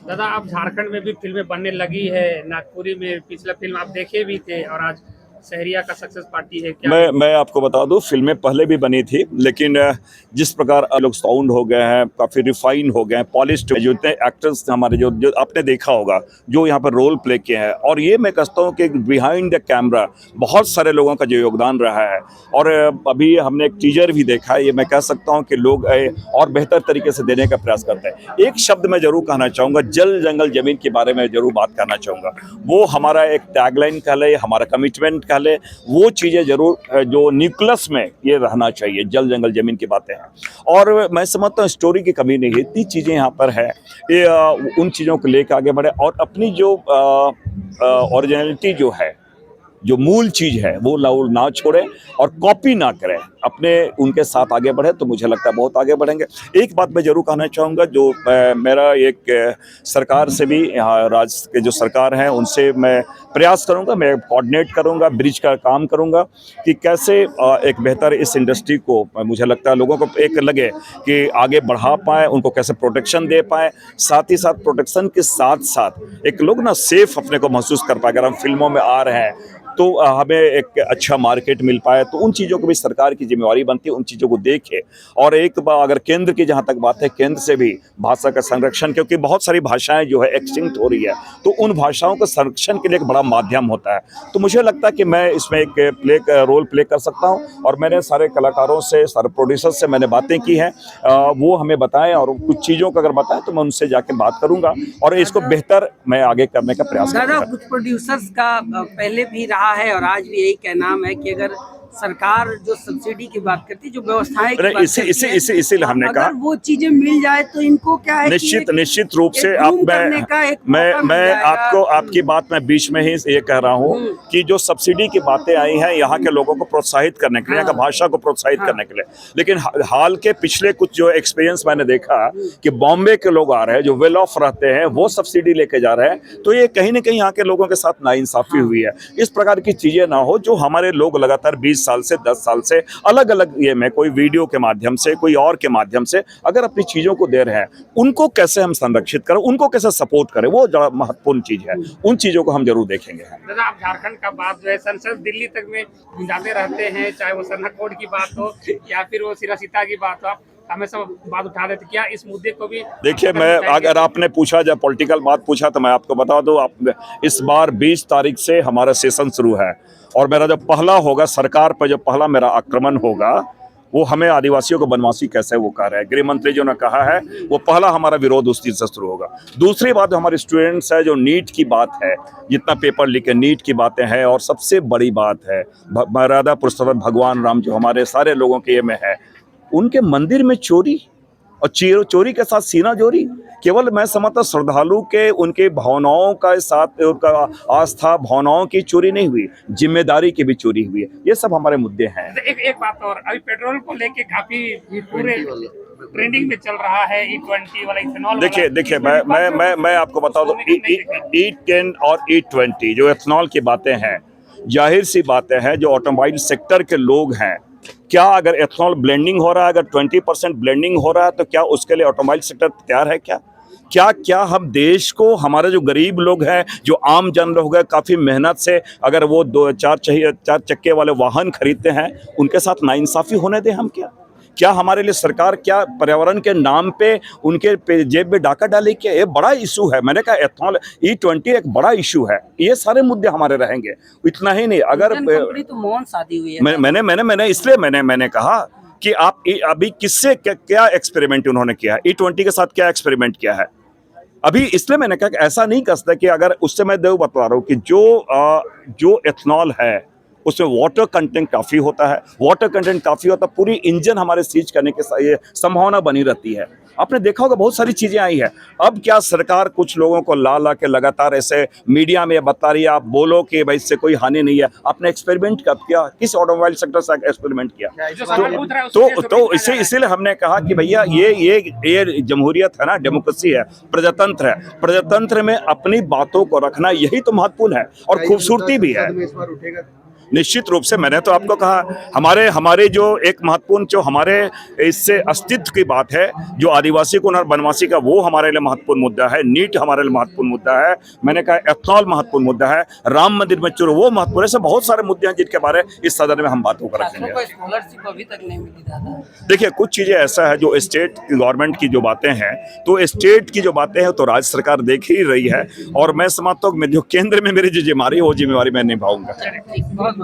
दादा, अब झारखंड में भी फिल्में बनने लगी है। नागपुरी में पिछला फिल्म आप देखे भी थे और आज शहरिया का सक्सेस पार्टी है, क्या है? मैं आपको बता दूं, फिल्में पहले भी बनी थी, लेकिन जिस प्रकार लोग साउंड हो गए हैं, काफ़ी रिफाइन हो गए हैं, पॉलिश्ड, जो इतने एक्टर्स हमारे जो जो आपने देखा होगा, जो यहाँ पर रोल प्ले किए हैं, और ये मैं कहता हूँ कि बिहाइंड द कैमरा बहुत सारे लोगों का जो योगदान रहा है। और अभी हमने एक टीजर भी देखा है, ये मैं कह सकता हूँ कि लोग और बेहतर तरीके से देने का प्रयास करते हैं। एक शब्द मैं जरूर कहना चाहूँगा, जल जंगल जमीन के बारे में जरूर बात करना चाहूँगा। वो हमारा एक टैगलाइन कह ले, हमारा कमिटमेंट कह ले, वो चीज़ें जरूर जो न्यूक्लियस में ये रहना चाहिए, जल जंगल जमीन की बातें हैं। और मैं समझता हूँ स्टोरी की कमी नहीं है, इतनी चीज़ें यहाँ पर है, ये उन चीज़ों को लेकर आगे बढ़े और अपनी जो ओरिजिनलिटी जो है, जो मूल चीज़ है, वो ना छोड़े और कॉपी ना करें, अपने उनके साथ आगे बढ़े, तो मुझे लगता है बहुत आगे बढ़ेंगे। एक बात मैं जरूर कहना चाहूँगा, जो मेरा एक सरकार से भी, यहाँ राज्य के जो सरकार हैं उनसे मैं प्रयास करूँगा, मैं कोऑर्डिनेट करूँगा, ब्रिज का काम करूँगा कि कैसे एक बेहतर इस इंडस्ट्री को, मुझे लगता है लोगों को एक लगे कि आगे बढ़ा पाए, उनको कैसे प्रोटेक्शन दे पाए, साथ ही साथ प्रोटेक्शन के साथ साथ एक लोग ना सेफ अपने को महसूस कर पाए। अगर हम फिल्मों में आ रहे हैं तो हमें एक अच्छा मार्केट मिल पाए, तो उन चीज़ों को भी सरकार की जिम्मेवारी बनती है, उन चीज़ों को देखे। और एक बार अगर केंद्र की जहाँ तक बात है, केंद्र से भी भाषा का संरक्षण, क्योंकि बहुत सारी भाषाएं जो है एक्सटिंक्ट हो रही है, तो उन भाषाओं के संरक्षण के लिए एक बड़ा माध्यम होता है। तो मुझे लगता है कि मैं इसमें एक रोल प्ले कर सकता हूँ, और मैंने सारे कलाकारों से, सारे प्रोड्यूसर से मैंने बातें की हैं, वो हमें बताएं, और कुछ चीज़ों को अगर बताएं तो मैं उनसे जाके बात करूँगा और इसको बेहतर मैं आगे करने का प्रयास दादा, करूँगा। कुछ प्रोड्यूसर्स का पहले भी रहा है और आज भी यही कहना है कि अगर सरकार जो सब्सिडी की बात करती है, जो व्यवस्थाएं की बात करती है, इसीलिए हमने कहा, अगर वो चीजें मिल जाए तो इनको क्या है निश्चित रूप से मैं आपको, आपकी बात मैं बीच में ही ये कह रहा हूँ कि जो सब्सिडी की बातें आई हैं यहाँ के लोगों को प्रोत्साहित करने के लिए, यहाँ की भाषा को प्रोत्साहित करने के लिए, लेकिन हाल के पिछले कुछ जो एक्सपीरियंस मैंने देखा कि बॉम्बे के लोग आ रहे हैं जो वेल ऑफ रहते हैं, वो सब्सिडी लेके जा रहे हैं, तो ये कहीं ना कहीं यहाँ के लोगों के साथ नाइंसाफी हुई है। इस प्रकार की चीजें ना हो, जो हमारे लोग लगातार 20 साल से, 10 साल से अलग अलग ये में, कोई वीडियो के माध्यम से, कोई और के माध्यम से अगर अपनी चीजों को दे रहे हैं, उनको कैसे हम संरक्षित करें, उनको कैसे सपोर्ट करें, वो जरा महत्वपूर्ण चीज है। उन चीजों को हम जरूर देखेंगे। दादा, आप झारखंड का बात जो है संसद दिल्ली तक में जाते रहते हैं, चाहे वो सरना कोड की बात हो या फिर वो सिरासीता की बात हो, आप हमेशा बात उठा देते, क्या इस मुद्दे को भी? देखिए, मैं, अगर आपने पूछा, जब पॉलिटिकल बात पूछा, तो मैं आपको बता दूं, आप इस बार 20 तारीख से हमारा सेशन शुरू है, और मेरा जो पहला होगा सरकार पर, जो पहला मेरा आक्रमण होगा, वो हमें आदिवासियों को बनवासी कैसे वो कर रहे हैं, गृह मंत्री जो ने कहा है, वो पहला हमारा विरोध उस चीज से शुरू होगा। दूसरी बात, जो हमारे स्टूडेंट्स है, जो नीट की बात है, जितना पेपर लीक है, नीट की बातें हैं, और सबसे बड़ी बात है मर्यादा पुरुषोत्तम भगवान राम, जो हमारे सारे लोगों के ये में है, उनके मंदिर में चोरी, और चोरी के साथ सीना जोरी। केवल मैं समझता श्रद्धालु के उनके भावनाओं का साथ, उनका आस्था भावनाओं की चोरी नहीं हुई, जिम्मेदारी की भी चोरी हुई है। ये सब हमारे मुद्दे हैं। एक बात और, अभी पेट्रोल को लेके काफी पूरे ट्रेंडिंग में चल रहा है, E20 वाला, इथेनॉल। देखिए मैं आपको बता दूं, E10 और E20 जो एथेनॉल की बातें हैं, जाहिर सी बातें हैं, जो ऑटोमोबाइल सेक्टर के लोग हैं, क्या अगर एथेनॉल ब्लेंडिंग हो रहा है, अगर 20% ब्लेंडिंग हो रहा है, तो क्या उसके लिए ऑटोमोबाइल सेक्टर तैयार है? क्या हम देश को, हमारे जो गरीब लोग हैं, जो आम जन लोग हैं, काफ़ी मेहनत से अगर वो 4 चक्के वाले वाहन खरीदते हैं, उनके साथ नाइंसाफ़ी होने दें हम? क्या हमारे लिए सरकार, क्या पर्यावरण के नाम पे उनके जेब में डाका डाले? क्या ये बड़ा इशू है? मैंने कहा एथेनॉल E20 एक बड़ा इशू है। ये सारे मुद्दे हमारे रहेंगे। इतना ही नहीं, अगर तो मौन शादी हुई है, मैंने इसलिए मैंने कहा कि आप अभी किससे क्या एक्सपेरिमेंट उन्होंने किया, E20 के साथ क्या एक्सपेरिमेंट किया है अभी, इसलिए मैंने कहा कि ऐसा नहीं कर सकता कि अगर उससे, मैं बता रहा हूँ कि जो एथेनॉल है उसमें वाटर कंटेंट काफ़ी होता है, पूरी इंजन हमारे सीज करने की संभावना बनी रहती है। आपने देखा होगा बहुत सारी चीज़ें आई है। अब क्या सरकार कुछ लोगों को ला के लगातार ऐसे मीडिया में बता रही है, आप बोलो कि भाई इससे कोई हानि नहीं है। आपने एक्सपेरिमेंट कब किया? किस ऑटोमोबाइल सेक्टर से एक्सपेरिमेंट किया? तो इसीलिए हमने कहा कि भैया ये जमहूरियत है ना, डेमोक्रेसी है, प्रजातंत्र है, प्रजातंत्र में अपनी बातों को रखना यही तो महत्वपूर्ण है और खूबसूरती भी है। निश्चित रूप से मैंने तो आपको कहा हमारे जो एक महत्वपूर्ण जो हमारे इससे अस्तित्व की बात है, जो आदिवासी को और वनवासी का, वो हमारे लिए महत्वपूर्ण मुद्दा है। नीट हमारे लिए महत्वपूर्ण मुद्दा है। मैंने कहा एथनॉल महत्वपूर्ण मुद्दा है। राम मंदिर में चोर वो महत्वपूर्ण, ऐसे बहुत सारे मुद्दे हैं जिनके बारे में इस सदन में हम बातों कर रखेंगे। स्कॉलरशिप अभी तक नहीं मिली दादा। देखिए कुछ चीजें ऐसा है जो स्टेट गवर्नमेंट की जो बातें हैं, तो स्टेट की जो बातें हैं तो राज्य सरकार देख ही रही है, और मैं समझता हूँ जो केंद्र में मेरी जो जिम्मेदारी है वो जिम्मेदारी मैं निभाऊंगा। बहुत